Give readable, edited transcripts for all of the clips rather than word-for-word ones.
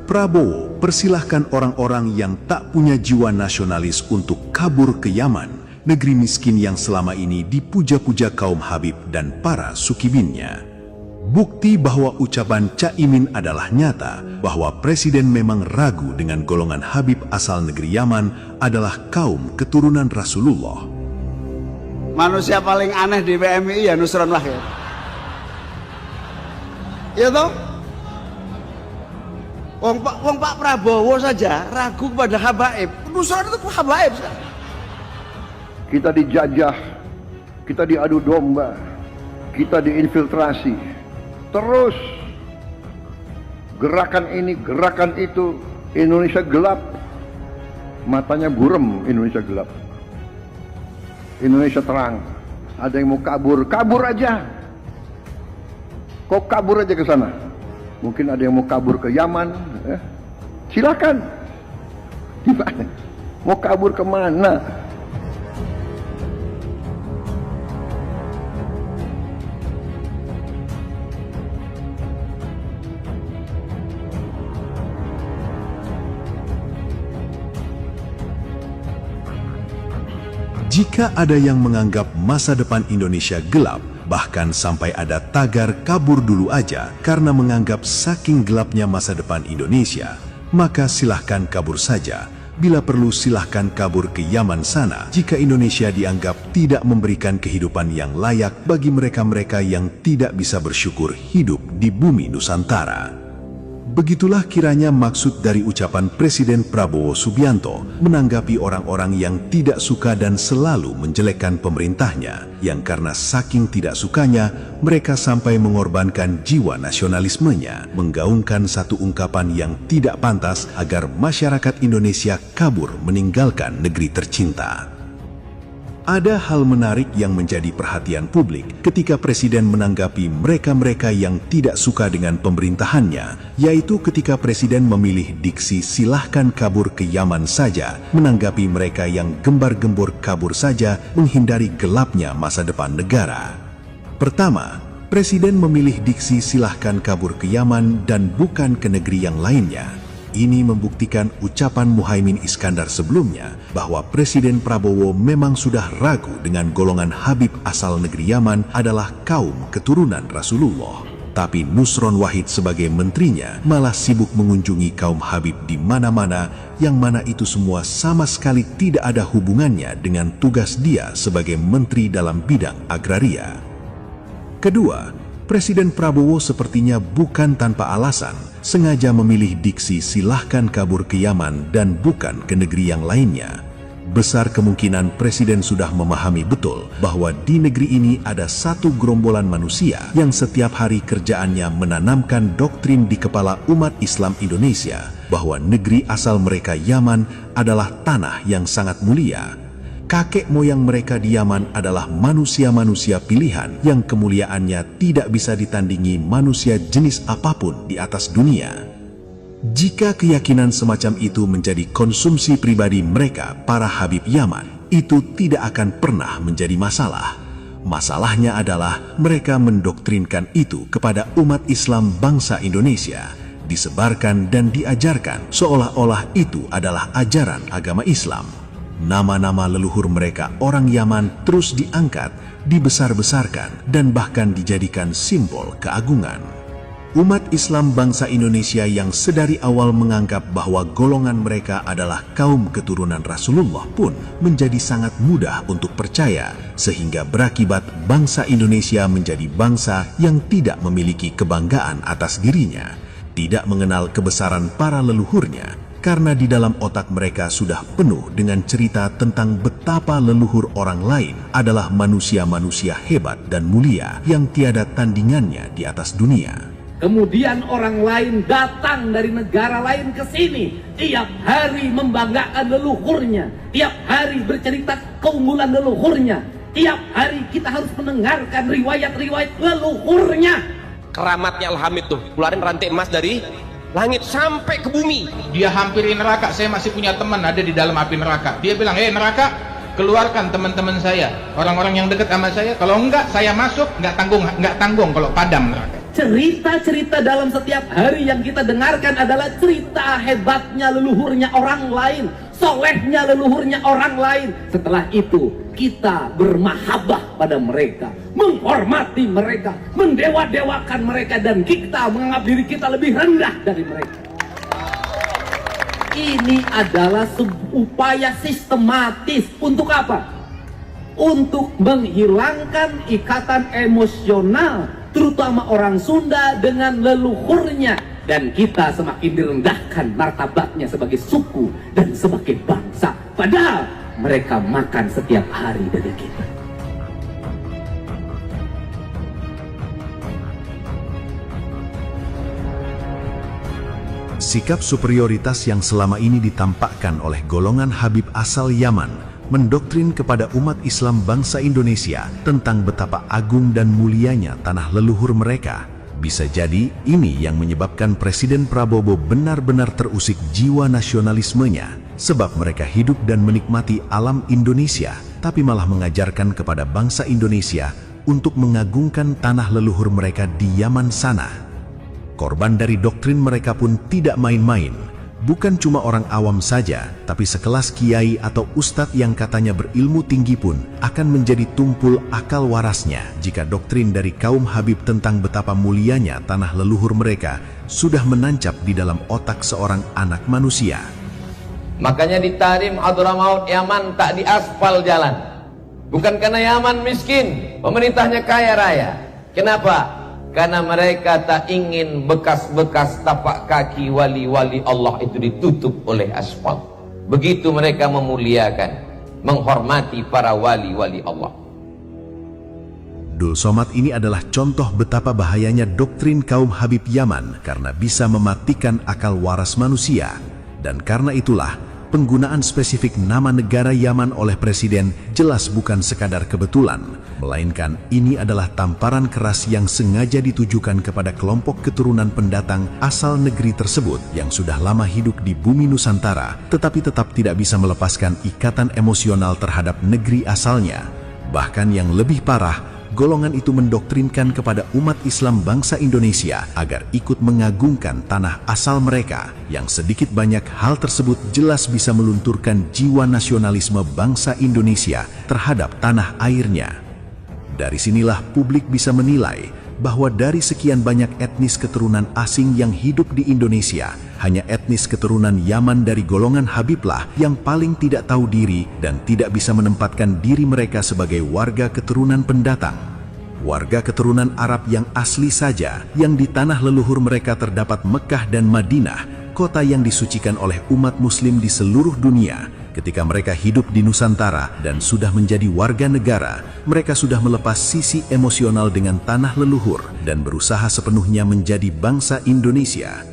Prabowo persilahkan orang-orang yang tak punya jiwa nasionalis untuk kabur ke Yaman, negeri miskin yang selama ini dipuja-puja kaum Habib dan para sukibinnya. Bukti bahwa ucapan Caimin adalah nyata, bahwa Presiden memang ragu dengan golongan Habib asal negeri Yaman adalah kaum keturunan Rasulullah. Manusia paling aneh di PMI ya Nusron Wahid. Ya toh? Wong Pak Prabowo saja ragu kepada habaib. Nusron itu habaib. Kita dijajah, kita diadu domba, kita diinfiltrasi. Terus gerakan ini, gerakan itu, Indonesia gelap. Matanya burem, Indonesia gelap. Indonesia terang. Ada yang mau kabur, kabur aja. Kok kabur aja ke sana? Mungkin ada yang mau kabur ke Yaman, silakan. Gimana? Mau kabur kemana? Jika ada yang menganggap masa depan Indonesia gelap, bahkan sampai ada tagar kabur dulu aja karena menganggap saking gelapnya masa depan Indonesia, maka silahkan kabur saja. Bila perlu silahkan kabur ke Yaman sana jika Indonesia dianggap tidak memberikan kehidupan yang layak bagi mereka-mereka yang tidak bisa bersyukur hidup di bumi Nusantara. Begitulah kiranya maksud dari ucapan Presiden Prabowo Subianto menanggapi orang-orang yang tidak suka dan selalu menjelekkan pemerintahnya, yang karena saking tidak sukanya, mereka sampai mengorbankan jiwa nasionalismenya, menggaungkan satu ungkapan yang tidak pantas agar masyarakat Indonesia kabur meninggalkan negeri tercinta. Ada hal menarik yang menjadi perhatian publik ketika Presiden menanggapi mereka-mereka yang tidak suka dengan pemerintahannya, yaitu ketika Presiden memilih diksi silahkan kabur ke Yaman saja, menanggapi mereka yang gembar-gembor kabur saja menghindari gelapnya masa depan negara. Pertama, Presiden memilih diksi silahkan kabur ke Yaman dan bukan ke negeri yang lainnya. Ini membuktikan ucapan Muhaimin Iskandar sebelumnya bahwa Presiden Prabowo memang sudah ragu dengan golongan Habib asal negeri Yaman adalah kaum keturunan Rasulullah. Tapi Nusron Wahid sebagai menterinya malah sibuk mengunjungi kaum Habib di mana-mana, yang mana itu semua sama sekali tidak ada hubungannya dengan tugas dia sebagai menteri dalam bidang agraria. Kedua, Presiden Prabowo sepertinya bukan tanpa alasan sengaja memilih diksi silahkan kabur ke Yaman dan bukan ke negeri yang lainnya. Besar kemungkinan Presiden sudah memahami betul bahwa di negeri ini ada satu gerombolan manusia yang setiap hari kerjaannya menanamkan doktrin di kepala umat Islam Indonesia bahwa negeri asal mereka Yaman adalah tanah yang sangat mulia. Kakek moyang mereka di Yaman adalah manusia-manusia pilihan yang kemuliaannya tidak bisa ditandingi manusia jenis apapun di atas dunia. Jika keyakinan semacam itu menjadi konsumsi pribadi mereka, para Habib Yaman, itu tidak akan pernah menjadi masalah. Masalahnya adalah mereka mendoktrinkan itu kepada umat Islam bangsa Indonesia, disebarkan dan diajarkan seolah-olah itu adalah ajaran agama Islam. Nama-nama leluhur mereka orang Yaman terus diangkat, dibesar-besarkan, dan bahkan dijadikan simbol keagungan. Umat Islam bangsa Indonesia yang sedari awal menganggap bahwa golongan mereka adalah kaum keturunan Rasulullah pun menjadi sangat mudah untuk percaya, sehingga berakibat bangsa Indonesia menjadi bangsa yang tidak memiliki kebanggaan atas dirinya, tidak mengenal kebesaran para leluhurnya, karena di dalam otak mereka sudah penuh dengan cerita tentang betapa leluhur orang lain adalah manusia-manusia hebat dan mulia yang tiada tandingannya di atas dunia. Kemudian orang lain datang dari negara lain ke sini, tiap hari membanggakan leluhurnya, tiap hari bercerita keunggulan leluhurnya, tiap hari kita harus mendengarkan riwayat-riwayat leluhurnya. Keramatnya Al-Hamid tuh, keluarin rantai emas dari langit sampai ke bumi. Dia hampiri neraka. Saya masih punya teman ada di dalam api neraka. Dia bilang, neraka, keluarkan teman-teman saya, orang-orang yang dekat sama saya. Kalau enggak, saya masuk, nggak tanggung kalau padam neraka. cerita-cerita dalam setiap hari yang kita dengarkan adalah cerita hebatnya leluhurnya orang lain, solehnya leluhurnya orang lain. Setelah itu kita bermahabbah pada mereka, menghormati mereka, mendewa-dewakan mereka, dan kita menganggap diri kita lebih rendah dari mereka. Ini adalah upaya sistematis. Untuk apa? Untuk menghilangkan ikatan emosional, terutama orang Sunda dengan leluhurnya, dan kita semakin direndahkan martabatnya sebagai suku dan sebagai bangsa, padahal mereka makan setiap hari dari kita. Sikap superioritas yang selama ini ditampakkan oleh golongan Habib asal Yaman mendoktrin kepada umat Islam bangsa Indonesia tentang betapa agung dan mulianya tanah leluhur mereka. Bisa jadi ini yang menyebabkan Presiden Prabowo benar-benar terusik jiwa nasionalismenya, sebab mereka hidup dan menikmati alam Indonesia, tapi malah mengajarkan kepada bangsa Indonesia untuk mengagungkan tanah leluhur mereka di Yaman sana. Korban dari doktrin mereka pun tidak main-main. Bukan cuma orang awam saja, tapi sekelas kiai atau ustadz yang katanya berilmu tinggi pun akan menjadi tumpul akal warasnya jika doktrin dari kaum Habib tentang betapa mulianya tanah leluhur mereka sudah menancap di dalam otak seorang anak manusia. Makanya di Tahrim Hadramaut Yaman tak diaspal jalan. Bukan karena Yaman miskin, pemerintahnya kaya raya. Kenapa? Karena mereka tak ingin bekas-bekas tapak kaki wali-wali Allah itu ditutup oleh aspal. Begitu mereka memuliakan, menghormati para wali-wali Allah. Dul Somad ini adalah contoh betapa bahayanya doktrin kaum Habib Yaman karena bisa mematikan akal waras manusia. Dan karena itulah, penggunaan spesifik nama negara Yaman oleh Presiden jelas bukan sekadar kebetulan, melainkan ini adalah tamparan keras yang sengaja ditujukan kepada kelompok keturunan pendatang asal negeri tersebut yang sudah lama hidup di bumi Nusantara, tetapi tetap tidak bisa melepaskan ikatan emosional terhadap negeri asalnya. Bahkan yang lebih parah, golongan itu mendoktrinkan kepada umat Islam bangsa Indonesia agar ikut mengagungkan tanah asal mereka, yang sedikit banyak hal tersebut jelas bisa melunturkan jiwa nasionalisme bangsa Indonesia terhadap tanah airnya. Dari sinilah publik bisa menilai bahwa dari sekian banyak etnis keturunan asing yang hidup di Indonesia, hanya etnis keturunan Yaman dari golongan Habiblah yang paling tidak tahu diri dan tidak bisa menempatkan diri mereka sebagai warga keturunan pendatang. Warga keturunan Arab yang asli saja, yang di tanah leluhur mereka terdapat Mekah dan Madinah, kota yang disucikan oleh umat muslim di seluruh dunia. Ketika mereka hidup di Nusantara dan sudah menjadi warga negara, mereka sudah melepas sisi emosional dengan tanah leluhur dan berusaha sepenuhnya menjadi bangsa Indonesia.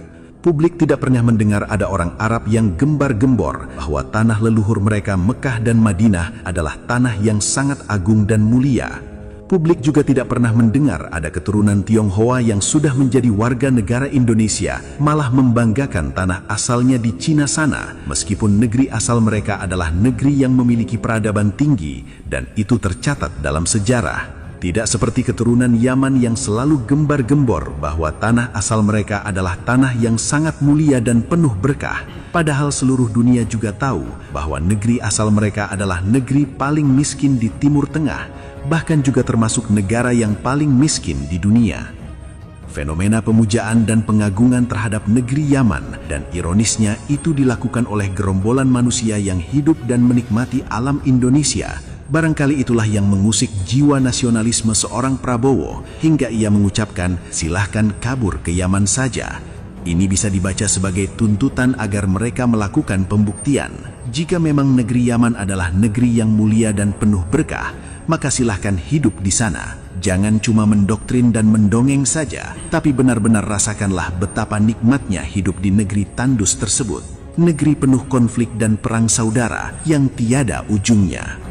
Publik tidak pernah mendengar ada orang Arab yang gembar-gembor bahwa tanah leluhur mereka Mekah dan Madinah adalah tanah yang sangat agung dan mulia. Publik juga tidak pernah mendengar ada keturunan Tionghoa yang sudah menjadi warga negara Indonesia malah membanggakan tanah asalnya di Cina sana, meskipun negeri asal mereka adalah negeri yang memiliki peradaban tinggi dan itu tercatat dalam sejarah. Tidak seperti keturunan Yaman yang selalu gembar-gembor bahwa tanah asal mereka adalah tanah yang sangat mulia dan penuh berkah, padahal seluruh dunia juga tahu bahwa negeri asal mereka adalah negeri paling miskin di Timur Tengah, bahkan juga termasuk negara yang paling miskin di dunia. Fenomena pemujaan dan pengagungan terhadap negeri Yaman, dan ironisnya itu dilakukan oleh gerombolan manusia yang hidup dan menikmati alam Indonesia. Barangkali itulah yang mengusik jiwa nasionalisme seorang Prabowo hingga ia mengucapkan, "Silahkan kabur ke Yaman saja." Ini bisa dibaca sebagai tuntutan agar mereka melakukan pembuktian. Jika memang negeri Yaman adalah negeri yang mulia dan penuh berkah, maka silahkan hidup di sana. Jangan cuma mendoktrin dan mendongeng saja, tapi benar-benar rasakanlah betapa nikmatnya hidup di negeri tandus tersebut. Negeri penuh konflik dan perang saudara yang tiada ujungnya.